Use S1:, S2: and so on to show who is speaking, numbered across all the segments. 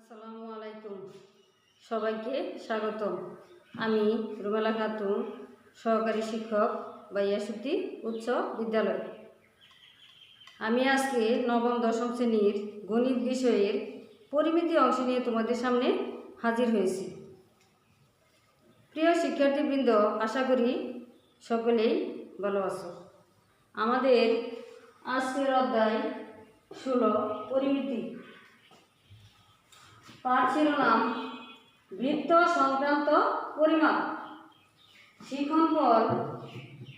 S1: আসসালামু আলাইকুম, সবাইকে স্বাগতম। আমি রুমেলা খাতুন, সহকারী শিক্ষক, বাইয়াশুতি উচ্চ বিদ্যালয়। আমি আজকে নবম দশম শ্রেণীর গণিত বিষয়ের পরিমিতি অংশ নিয়ে তোমাদের সামনে হাজির হয়েছি। প্রিয় শিক্ষার্থীবৃন্দ, আশা করি সকলেই ভালো আছো। আমাদের আজকের অধ্যায় 16 পরিমিতি। পাঠ শিরোনাম বৃত্ত সংক্রান্ত পরিমাপ। শিক্ষণফল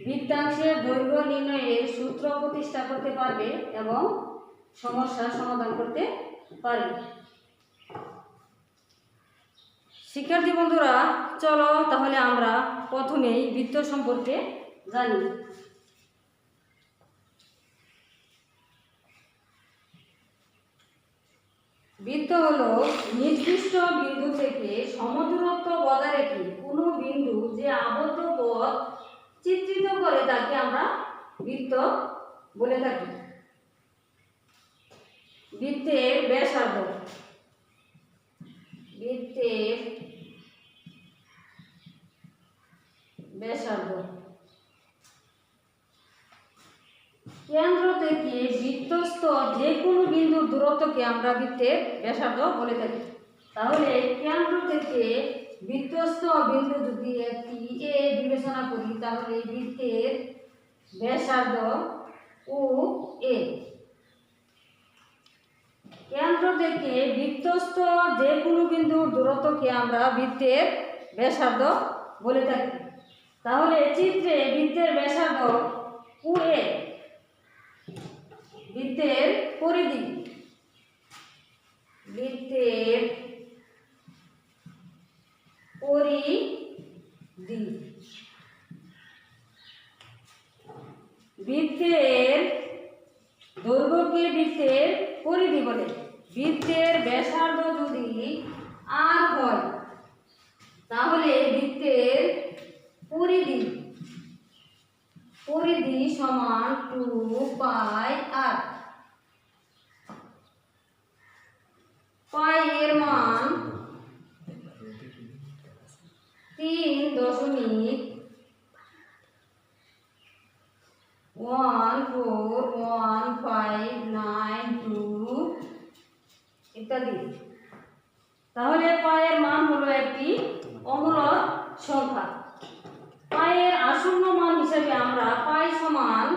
S1: বৃত্তাংশের দৈর্ঘ্য নির্ণয়ের সূত্র প্রতিষ্ঠা করতে পারবে এবং সমস্যার সমাধান করতে পারবে। শিক্ষার্থী বন্ধুরা, চলো তাহলে আমরা প্রথমেই বৃত্ত সম্পর্কে জানি। বৃত্ত হলো নির্দিষ্ট বিন্দু থেকে সমদূরত্ব বজায় রেখে কোনো বিন্দু যে আবদ্ধ পথ চিত্রিত করে তাকে আমরা বৃত্ত বলে থাকি। বৃত্তের ব্যাসার্ধ, বৃত্তের ব্যাসার্ধ কেন্দ্র থেকে বৃত্তস্থ যে কোনো বিন্দুর দূরত্বকে আমরা বৃত্তের ব্যাসার্ধ বলে থাকি। তাহলে কেন্দ্র থেকে বৃত্তস্থ বিন্দু যদি একটি এ বিবেচনা করি, তাহলে বৃত্তের ব্যাসার্ধ ও এ। কেন্দ্র থেকে বৃত্তস্থ যে কোনো বিন্দুর দূরত্বকে আমরা বৃত্তের ব্যাসার্ধ বলে থাকি। তাহলে চিত্রে বৃত্তের ব্যাসার্ধ ও এ, বৃত্তের পরিধি, বৃত্তের পরিধি, বৃত্তের দৈর্ঘ্যকে বৃত্তের পরিধি বলে। বৃত্তের ব্যাসার্ধ যদি আর হয়, তাহলে বৃত্তের পরিধি সমান 2 পাই আর। পাই এর মান 3.141592 ইত্যাদি। তাহলে পায়ের মান হলো একটি অমূলক সংখ্যা। পায়ের আসন্ন মান হিসেবে আমরা পাই সমান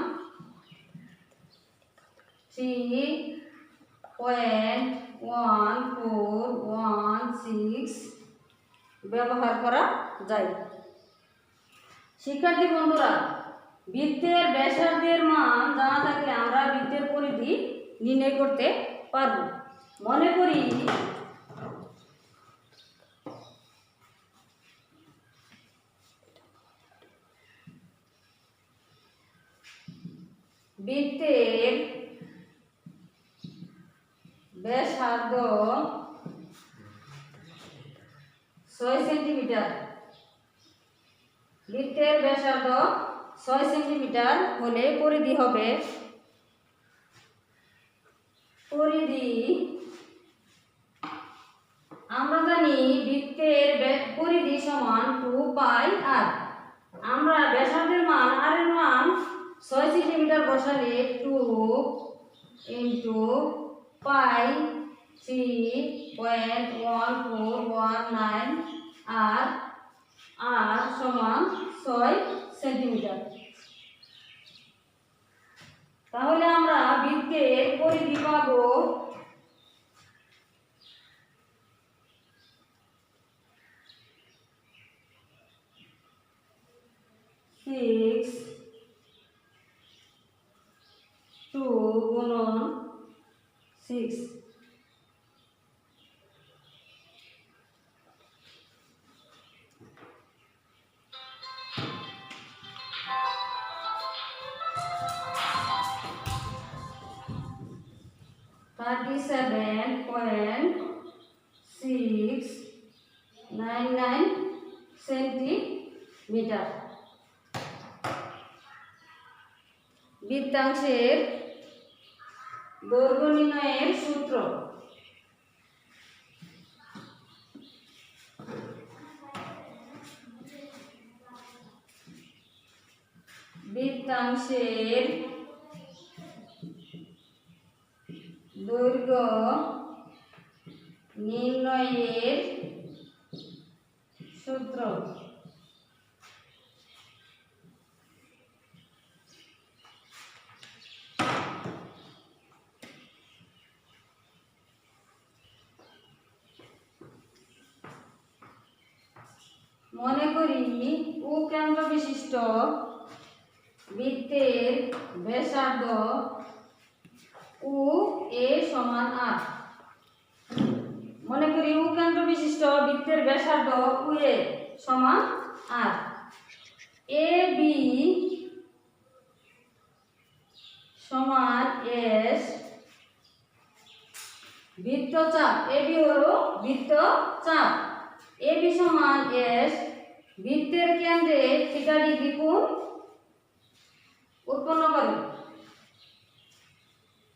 S1: 3.1416 ব্যবহার করা যায়। শিক্ষার্থী বন্ধুরা, বৃত্তের ব্যাসার্ধের মান জানা থাকলে আমরা বৃত্তের পরিধি নির্ণয় করতে পারব। মনে করি বৃত্তের ব্যাসার্ধ 6 সেন্টিমিটার। বৃত্তের ব্যাসার্ধ 6 সেন্টিমিটার হলে পরিধি হবে, পরিধি আমরা জানি বৃত্তের পরিধি সমান 2 পাই আর। আমরা ব্যাসার্ধের মান আর এর মান 6 সেন্টিমিটার বসালে 2 ইন্টু পাই 3.1419 আর সমান 6 সেন্টিমিটার। তাহলে আমরা বৃত্তের পরিধি পাবো 6 2 গুণন 6। (37.699 সেন্টিমিটার। বৃত্তাংশের দৈর্ঘ্য নির্ণয়ের সূত্র। বৃত্তাংশের দৈর্ঘ্য নির্ণয়ের সূত্র। মনে করি কেন্দ্র বিশিষ্ট বৃত্তের ব্যাসার্ধ ও এ সমান আর। মনে করি কেন্দ্র বিশিষ্ট বৃত্তের ব্যাসার্ধ ও এ সমান আর। এ বি সমান এস। বৃত্তচাপ এ বি হলো বৃত্তচাপ। এ বি সমান এস। বৃত্তের কেন্দ্রে থিটা ডিগ্রি কোণ উৎপন্ন করে।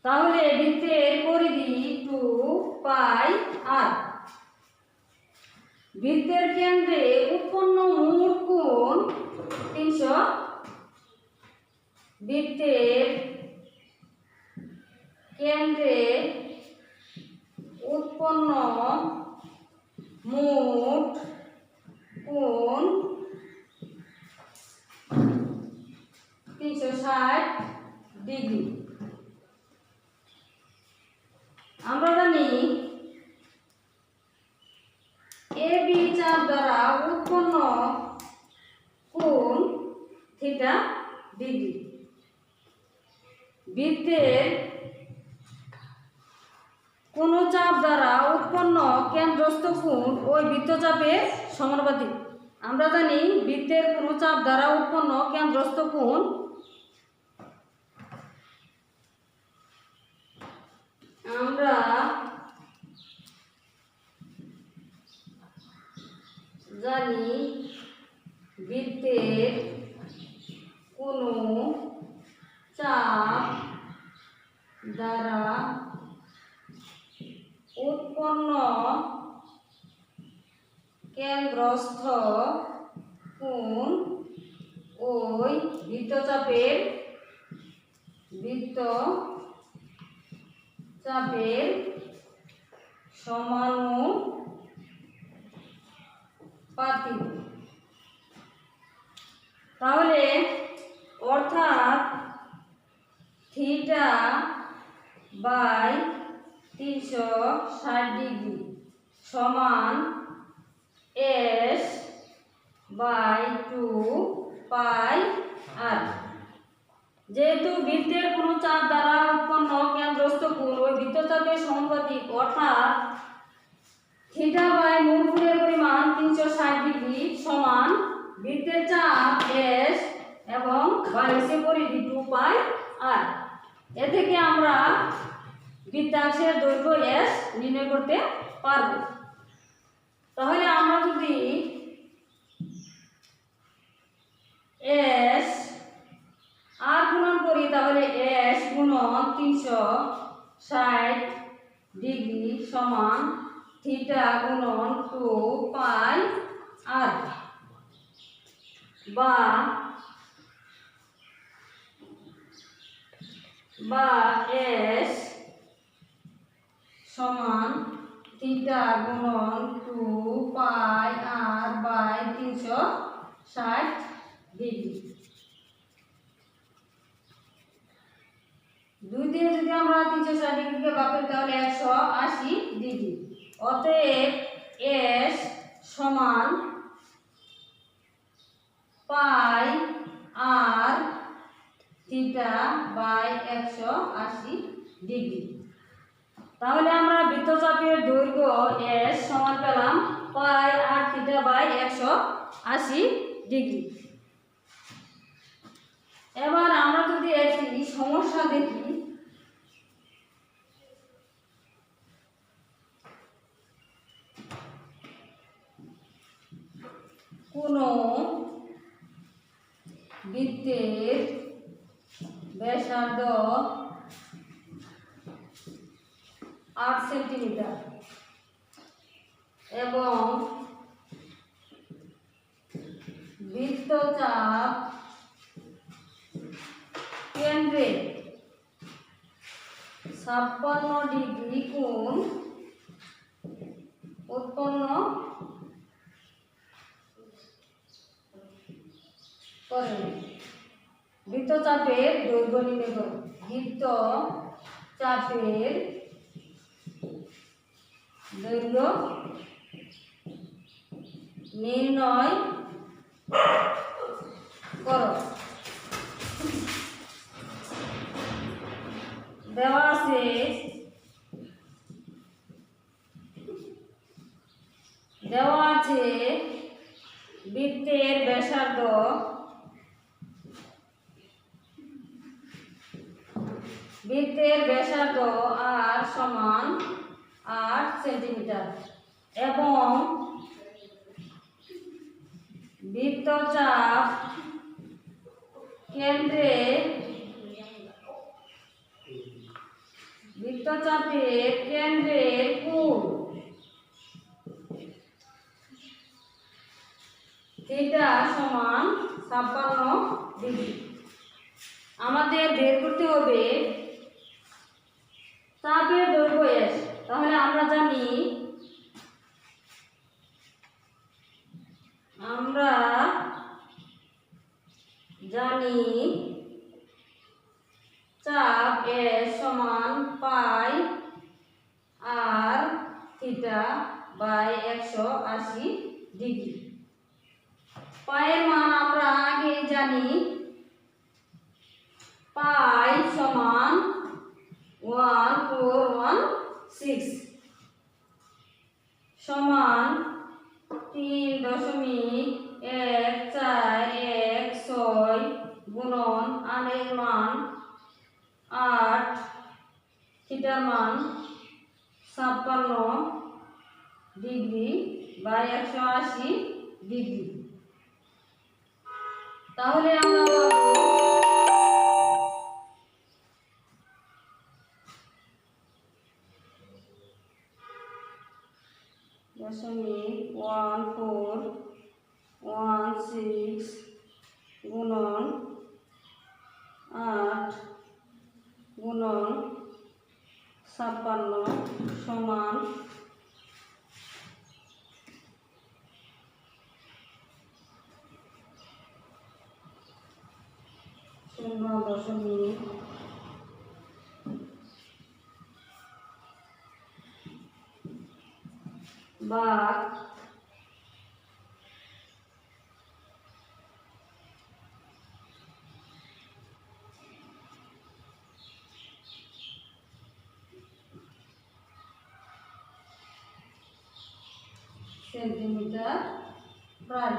S1: তাহলে বৃত্তের পরিধি 2 পাই আর। বৃত্তের কেন্দ্রে উৎপন্ন মোট কোণ 300। বৃত্তের কেন্দ্রে উৎপন্ন মোট কোণ 360 ডিগ্রি। আমরা জানি এ বি চাপ দ্বারা উৎপন্ন কোণ থিটা ডিগ্রি। বৃত্তের কোন চাপ দ্বারা উৎপন্ন কেন্দ্রস্থ কোণ ওই বৃত্তচাপের সমানুপাতিক। আমরা জানি বৃত্তের কোন চাপ দ্বারা উৎপন্ন কেন্দ্রস্থ কোণ আমরা জানি বৃত্তের কোন চাপ দ্বারা উৎপন্ন কেন্দ্রস্থ কোণ ওই বৃত্তচাপের সমানুপাতিক। তাহলে অর্থাৎ থিটা বাই 360 ডিগ্রি সমান এস বাই 2 পাই আর। যেহেতু বৃত্তের কোনো চাপ দ্বারা উৎপন্ন কেন্দ্রস্থ কোণ ওই বৃত্তচাপের সমানুপাতিক, অর্থাৎ থিটা বাই মূল কোণের পরিমাণ 360 ডিগ্রি সমান বৃত্তের চাপ এস এবং বায়ুসের পরিধি 2 পাই আর। এ থেকে আমরা বৃত্তাংশের দৈর্ঘ্য এস নির্ণয় করতে পারব। তাহলে আমরা যদি এস আর গুণন করি তাহলে এস গুণন 360 ডিগ্রি সমান থিটা গুণন 2 পাই আর, বা এস সমান থিটা গুণন 2 পাই আর বাই 360 ডিগ্রি। 2 দিয়ে যদি আমরা 360 ডিগ্রিকে ভাগ করি তাহলে 180 ডিগ্রি। অতএব এস সমান পাই আর থিটা বাই 180 ডিগ্রি। তাহলে আমরা বৃত্তচাপের দৈর্ঘ্য এস সমান পেলাম পাই আর থিটা বাই 180 ডিগ্রি। এবার আমরা যদি একটি সমস্যা দেখি, কোন বৃত্তের ব্যাসার্ধ 8 সেন্টিমিটার এবং বৃত্তচাপ কেন্দ্রে 56 ডিগ্রি কোণ উৎপন্ন করে। বৃত্তচাপের দৈর্ঘ্য নির্ণয় করো। বৃত্তচাপের দৈর্ঘ্য নির্ণয় করো। দেওয়া আছে বৃত্তের ব্যাসার্ধ আর সমান 8 সেন্টিমিটার এবং বৃত্তচাপ কেন্দ্রে বৃত্তচাপের কেন্দ্রের কোণ থিটা সমান 56 ডিগ্রি। আমাদের বের করতে হবে চাপের দৈর্ঘ্য S। তাহলে আমরা জানি চাপ S সমান পাই আর থিটা বাই 180 ডিগ্রি। পায়ের মান আমরা আগে জানি, পাই সমান 1416 সমান 3.1416 গুণন আর এর মান 8, থিটার মান 56 ডিগ্রি বাই 180 ডিগ্রি। তাহলে আমরা পাবো 0.1416 গুণন 8 গুণন 56 সমান 0.8 সেন্টিমিটার প্রায়।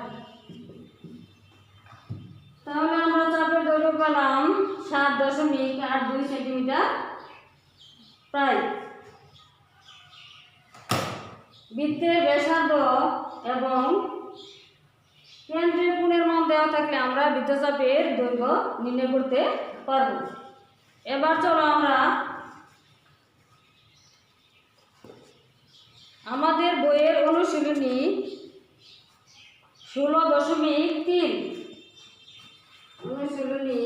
S1: তাহলে আমরা চাপের দৈর্ঘ্য পেলাম 7.82 সেন্টিমিটার প্রায়। বৃত্তের ব্যাসার্ধ এবং কেন্দ্রের কোণের মান দেওয়া থাকলে আমরা বৃত্তচাপের দৈর্ঘ্য নির্ণয় করতে পারব। এবার চলো আমরা আমাদের বইয়ের অনুশীলনী 16.3 অনুশীলনী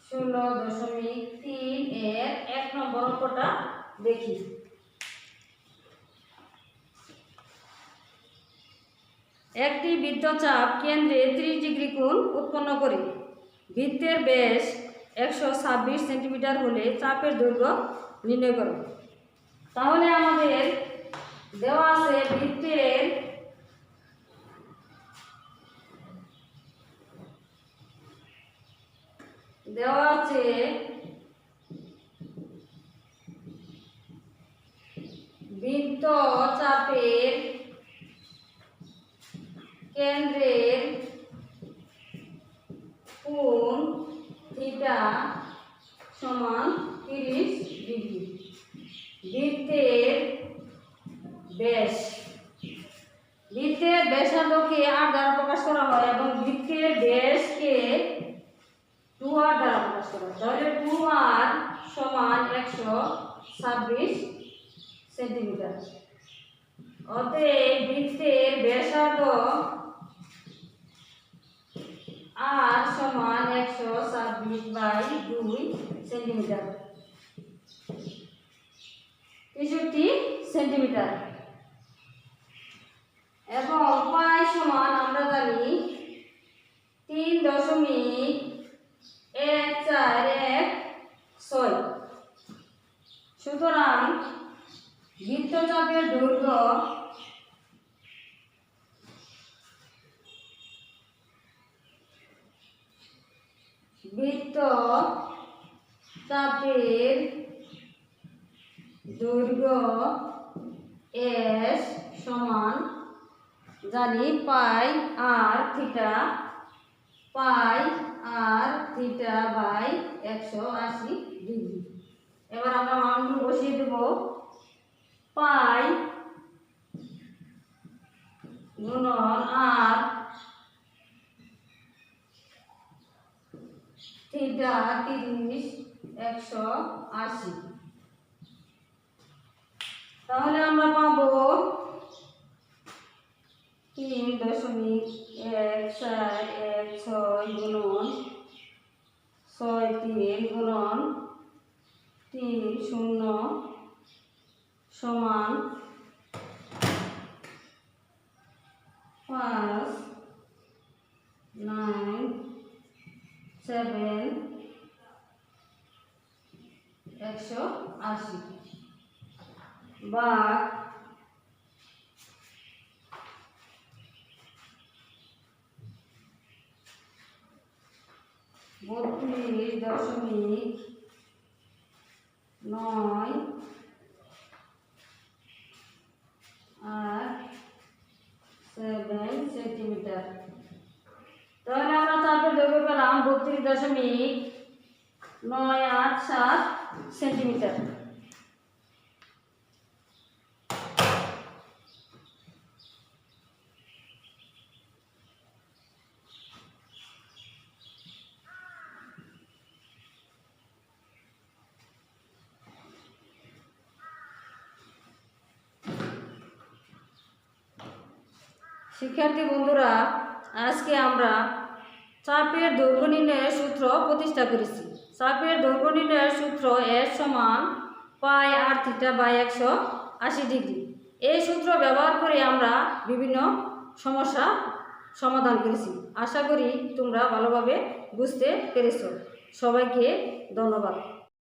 S1: 16.3 এর 1 নম্বর অঙ্কটা দেখি। একটি বৃত্তচাপ কেন্দ্রে 30 ডিগ্রি কোণ উৎপন্ন করে। বৃত্তের ব্যাস 126 সেন্টিমিটার হলে চাপের দৈর্ঘ্য নির্ণয় করো। তাহলে আমাদের দেওয়া আছে বৃত্তের বৃত্তচাপের কেন্দ্রের কোণ থিটা সমান 30 ডিগ্রি। বৃত্তের ব্যাসার্ধকে r দ্বারা প্রকাশ করা হয় এবং বৃত্তের ব্যাসকে 2r দ্বারা প্রকাশ করা হয়। তাহলে 2r সমান 126 সেন্টিমিটার। 126/2 centimetre, 63 centimetre. এবং পাই সমান আমরা জানি 3.1416। সুতরাং বৃত্তচাপের দৈর্ঘ্য S সমান জানি পাই আর থিটা বাই 180 ডিগ্রি। এবার আমরা মানগুলো বসিয়ে দেব। পাই গুণন আর থিটা 30 180। তাহলে আমরা পাবো 3.1416 গুণন 63 গুণন 30 সমান 597 180 বা 32.987 সেন্টিমিটার। তাহলে আমরা চাপের দৈর্ঘ্য পেলাম 32.987 সেন্টিমিটার। শিক্ষার্থী বন্ধুরা, আজকে আমরা চাপের দৈর্ঘ্য নির্ণয়ের সূত্র প্রতিষ্ঠা করেছি। চাপের দৈর্ঘ্য নির্ণয়ের সূত্র S সমান পাই আর থিটা বাই 180 ডিগ্রি। এই সূত্র ব্যবহার করে আমরা বিভিন্ন সমস্যা সমাধান করেছি। আশা করি তোমরা ভালোভাবে বুঝতে পেরেছ। সবাইকে ধন্যবাদ।